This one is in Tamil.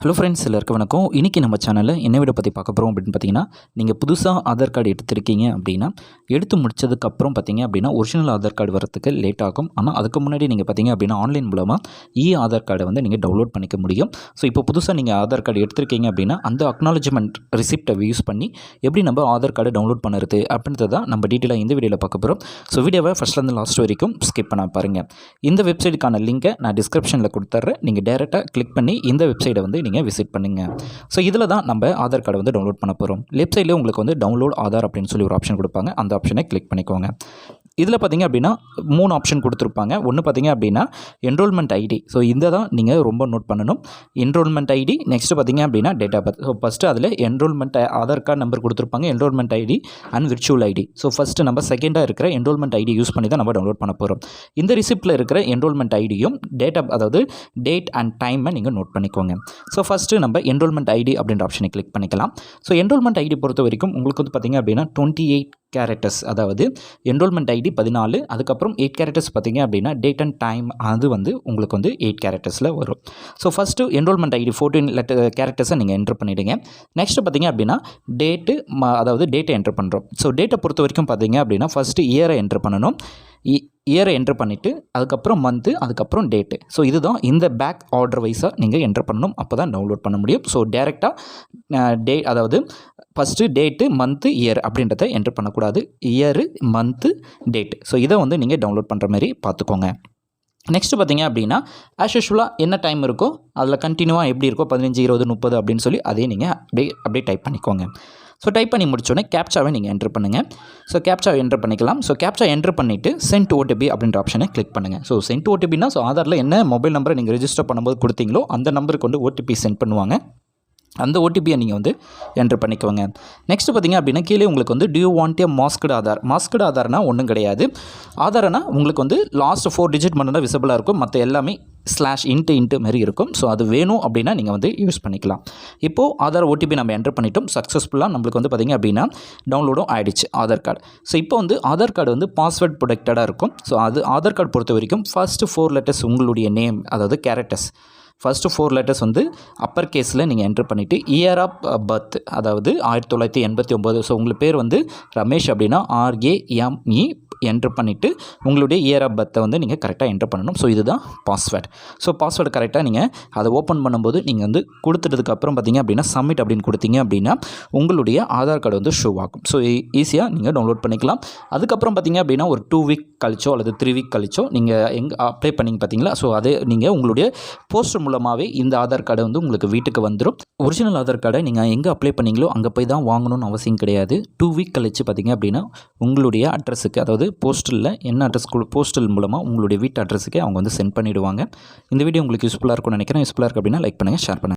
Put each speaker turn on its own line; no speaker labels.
ஹலோ ஃப்ரெண்ட்ஸ், எல்லாருக்கும் வணக்கம். இன்றைக்கி நம்ம சேனலில் என்ன வீடியோ பற்றி பார்க்க போகிறோம் அப்படின்னு பார்த்தீங்கன்னா, நீங்கள் புதுசாக ஆதார் கார்டு எடுத்திருக்கீங்க அப்படின்னா, எடுத்து முடிச்சதுக்கப்புறம் பார்த்தீங்க அப்படின்னா ஒரிஜினல் ஆதார் கார்டு வரத்துக்கு லேட் ஆகும். ஆனால் அதுக்கு முன்னாடி நீங்கள் பார்த்தீங்க அப்படின்னா ஆன்லைன் மூலமாக ஆதார் கார்டை வந்து நீங்கள் டவுன்லோட் பண்ணிக்க முடியும். ஸோ இப்போ புதுசாக நீங்கள் ஆதார் கார்டு எடுத்திருக்கீங்க அப்படின்னா அந்த அக்னாலஜ்மெண்ட் ரிசிப்டை யூஸ் பண்ணி எப்படி நம்ம ஆதார் கார்டை டவுன்லோட் பண்ணுறது அப்படின்றத நம்ம டீட்டெயிலாக இந்த வீடியோவில் பார்க்க போகிறோம். ஸோ வீடியோவை ஃபஸ்ட்லேருந்து லாஸ்ட் வரைக்கும் ஸ்கிப் பண்ண பாருங்கள். இந்த வெப்சைட்டுக்கான லிங்கை நான் டிஸ்கிரிப்ஷனில் கொடுத்துட்றேன். நீங்கள் டேரெக்டாக கிளிக் பண்ணி இந்த வெப்சைட்டை வந்து நீங்கள் விசிட் பண்ணுங்கள். ஸோ இதில் தான் நம்ம ஆதார் கார்டை வந்து டவுன்லோட் பண்ண போகிறோம். லெஃப்ட் சைட்லேயே உங்களுக்கு வந்து டவுன்லோட் ஆதார் அப்படின்னு சொல்லி ஒரு ஆப்ஷன் கொடுப்பாங்க. அந்த ஆப்ஷனை கிளிக் பண்ணிக்கோங்க. இதில் பார்த்தீங்க அப்படின்னா 3 ஆப்ஷன் கொடுத்துருப்பாங்க. ஒன்று பார்த்தீங்க அப்படின்னா என்ரோல்மெண்ட் ஐடி. ஸோ இந்த தான் நீங்கள் ரொம்ப நோட் பண்ணணும். Enrolment ID. நெக்ஸ்ட்டு பார்த்தீங்க அப்படின்னா date of birth. So first அதில் என்ரோல்மெண்ட் ஆதார் கார்டு நம்பர் கொடுத்துருப்பாங்க, enrolment ID and virtual ID. So first நம்ம செகண்டாக இருக்கிற என்ரோல்மெண்ட் ஐடி யூஸ் பண்ணி தான் நம்ம டவுன்லோட் பண்ண போகிறோம். இந்த ரிசிப்ட்டில் இருக்கிற என்ரோல்மெண்ட் ஐடியும் அதாவது டேட் அண்ட் டைமை நீங்கள் நோட் பண்ணிக்கோங்க. ஸோ ஃபஸ்ட்டு நம்ம என்ரோல்மெண்ட் ஐடி அப்படின்ற ஆப்ஷனை கிளிக் பண்ணிக்கலாம். ஸோ என்ரோல்மெண்ட் ஐடி பொறுத்த வரைக்கும் உங்களுக்கு வந்து பார்த்தீங்க அப்படின்னா 28 கேரக்டர்ஸ், அதாவது என்ரோல்மெண்ட் ஐடி 14, அதுக்கப்புறம் 8 கேரக்டர்ஸ் பார்த்தீங்க அப்படின்னா டேட் அண்ட் டைம் அது வந்து உங்களுக்கு வந்து 8 கேரக்டர்ஸில் வரும். ஸோ ஃபஸ்ட்டு என்ரோல்மெண்ட் ஐடி 14 கேரக்டர்ஸை நீங்கள் என்ட்ரு பண்ணிவிடுங்க. நெக்ஸ்ட்டு பார்த்தீங்க அப்படின்னா டேட்டு, அதாவது டேட்டை என்ட்ரு பண்ணுறோம். ஸோ டேட்டை பொறுத்த வரைக்கும் பார்த்தீங்க அப்படின்னா ஃபஸ்ட்டு இயரை என்ட்ரு பண்ணணும். இயரை என்ட்ரு பண்ணிவிட்டு அதுக்கப்புறம் மந்த்து, அதுக்கப்புறம் டேட்டு. ஸோ இதுதான் இந்த பேக் ஆர்டர் வைஸாக நீங்கள் என்ட்ரு பண்ணணும். அப்போ தான் டவுன்லோட் பண்ண முடியும். ஸோ டேரெக்டாக அதாவது ஃபஸ்ட்டு டேட்டு, மந்த்து, இயர் அப்படின்றத என்ட்ரு பண்ணக்கூடாது. Year, month, date. ஸோ இதை வந்து நீங்கள் டவுன்லோட் பண்ணுற மாதிரி பார்த்துக்கோங்க. நெக்ஸ்ட்டு பார்த்தீங்க அப்படின்னா ஆஸ் யூஷுவலாக என்ன டைம் இருக்கோ அதில் கண்டினியூவாக எப்படி இருக்கோ 15, 20, 30 அப்படின்னு சொல்லி அதே நீங்கள் அப்படியே டைப் பண்ணிக்கோங்க. ஸோ டைப் பண்ணி முடிச்சோடனே கேப்சாவை நீங்கள் என்ட்ரு பண்ணுங்கள். ஸோ கேப்சாவை என்ட்ரு பண்ணிக்கலாம். ஸோ கேப்சா என்ட்ரு பண்ணிவிட்டு சென்ட் ஓடிபி அப்படின்ற ஆப்ஷனை கிளிக் பண்ணுங்கள். ஸோ சென்ட் ஓடிபினா ஸோ ஆதாரில் என்ன மொபைல் நம்பரை நீங்கள் ரெஜிஸ்டர் பண்ணும்போது கொடுத்தீங்களோ அந்த நம்பருக்கு வந்து ஓடிபி சென்ட் பண்ணுவாங்க. அந்த ஓடிபியை நீங்கள் வந்து என்ட்ரு பண்ணிக்கோங்க. நெக்ஸ்ட்டு பார்த்தீங்க அப்படின்னா கீழே உங்களுக்கு வந்து டியூ வாண்ட் ஏ மாஸ்க்டு ஆதார். மாஸ்க்டு ஆதார்னா ஒன்றும் கிடையாது. ஆதார்னா உங்களுக்கு வந்து லாஸ்ட் 4 டிஜிட் மட்டும் தான் விசிபிளாக இருக்கும். மற்ற எல்லாமே /int மாதிரி இருக்கும். ஸோ அது வேணும் அப்படின்னா நீங்கள் வந்து யூஸ் பண்ணிக்கலாம். இப்போது ஆதார் ஓடிபி நம்ம என்ட்ரு பண்ணிட்டோம். சக்ஸஸ்ஃபுல்லாக நம்மளுக்கு வந்து பார்த்திங்க அப்படின்னா டவுன்லோடும் ஆகிடுச்சு ஆதார் கார்டு. ஸோ இப்போ வந்து ஆதார் கார்டு வந்து பாஸ்வேர்ட் ப்ரொடெக்டடாக இருக்கும். ஸோ அது ஆதார் கார்டு பொறுத்த வரைக்கும் ஃபஸ்ட்டு 4 லெட்டர்ஸ் உங்களுடைய நேம், அதாவது கேரக்டர்ஸ், ஃபஸ்ட்டு 4 லெட்டர்ஸ் வந்து அப்பர் கேஸில் நீங்கள் என்ட்ரு பண்ணிவிட்டு இயர் ஆஃப் பர்த், அதாவது 1989. ஸோ உங்களுக்கு பேர் வந்து ரமேஷ் அப்படின்னா RAME என்ட்ரு பண்ணிவிட்டு உங்களுடைய இயர் ஆஃப் பர்த்தை வந்து நீங்கள் கரெக்டாக என்ட்ரு பண்ணணும். ஸோ இதுதான் பாஸ்வேர்டு. ஸோ பாஸ்வேர்டு கரெக்டாக நீங்கள் அதை ஓப்பன் பண்ணும்போது நீங்கள் வந்து கொடுத்துட்டதுக்கப்புறம் பார்த்தீங்க அப்படின்னா சப்மிட் அப்படின்னு கொடுத்தீங்க அப்படின்னா உங்களுடைய ஆதார் கார்டு வந்து ஷோ ஆகும். ஸோ ஈஸியாக நீங்கள் டவுன்லோட் பண்ணிக்கலாம். அதுக்கப்புறம் பார்த்தீங்க அப்படின்னா ஒரு 2 வீக் கழிச்சோ அல்லது 3 வீக் கழிச்சோ நீங்கள் எங்கே அப்ளை பண்ணிங்க பார்த்தீங்களா, ஸோ அது நீங்கள் உங்களுடைய போஸ்ட் மூலமாகவே இந்த ஆதார் கார்டு வந்து உங்களுக்கு வீட்டுக்கு வந்துடும். ஒரிஜினல் ஆதார் கார்டை நீங்கள் எங்கே அப்ளை பண்ணீங்களோ அங்கே போய் தான் வாங்கணும்னு அவசியம் கிடையாது. 2 வீக் கழிச்சு பார்த்தீங்க அப்படின்னா உங்களுடைய அட்ரஸுக்கு, அதாவது போஸ்டலில் என்ன அட்ரஸ் போஸ்டல் மூலமாக உங்களுடைய வீட்டு அட்ரஸுக்கு அவங்க வந்து சென்ட் பண்ணிவிடுவாங்க. இந்த வீடியோ உங்களுக்கு யூஸ்ஃபுல்லாக இருக்கும்னு நினைக்கிறேன். யூஸ்ஃபுல்லாக இருக்குது அப்படின்னா லைக் பண்ணுங்கள், ஷேர் பண்ணுங்கள்.